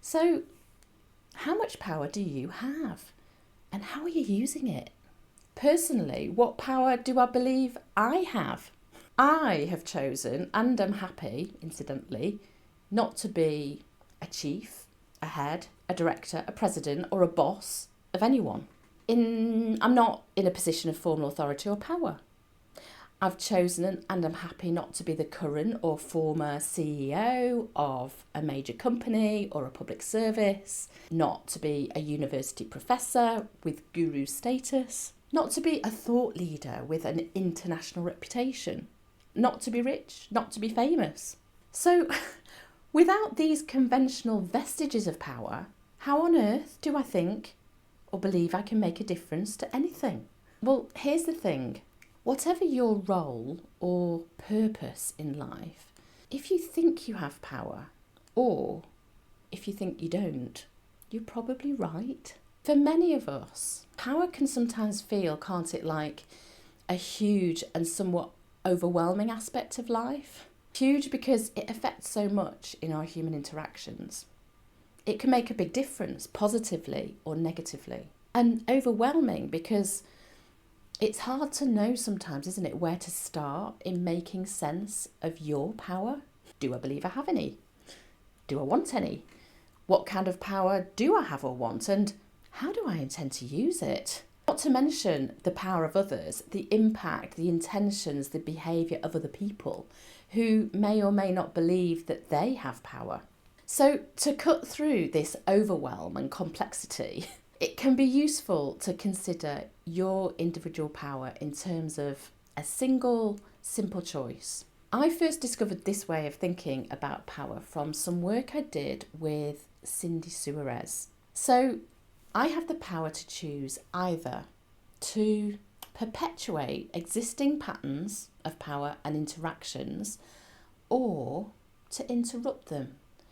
So, how much power do you have? And how are you using it? Personally, what power do I believe I have? I have chosen, and am happy, incidentally, not to be a chief, a head, a director, a president, or a boss of anyone. I'm not in a position of formal authority or power. I've chosen and am happy not to be the current or former CEO of a major company or a public service, not to be a university professor with guru status, not to be a thought leader with an international reputation, not to be rich, not to be famous. So, without these conventional vestiges of power, how on earth do I think or believe I can make a difference to anything? Well, here's the thing. Whatever your role or purpose in life, if you think you have power, or if you think you don't, you're probably right. For many of us, power can sometimes feel, can't it, like a huge and somewhat overwhelming aspect of life. Huge because it affects so much in our human interactions. It can make a big difference, positively or negatively. And overwhelming because it's hard to know sometimes, isn't it, where to start in making sense of your power. Do I believe I have any? Do I want any? What kind of power do I have or want? And how do I intend to use it? Not to mention the power of others, the impact, the intentions, the behaviour of other people who may or may not believe that they have power. So to cut through this overwhelm and complexity, it can be useful to consider your individual power in terms of a single, simple choice. I first discovered this way of thinking about power from some work I did with Cindy Suarez. So I have the power to choose either to perpetuate existing patterns of power and interactions or to interrupt them.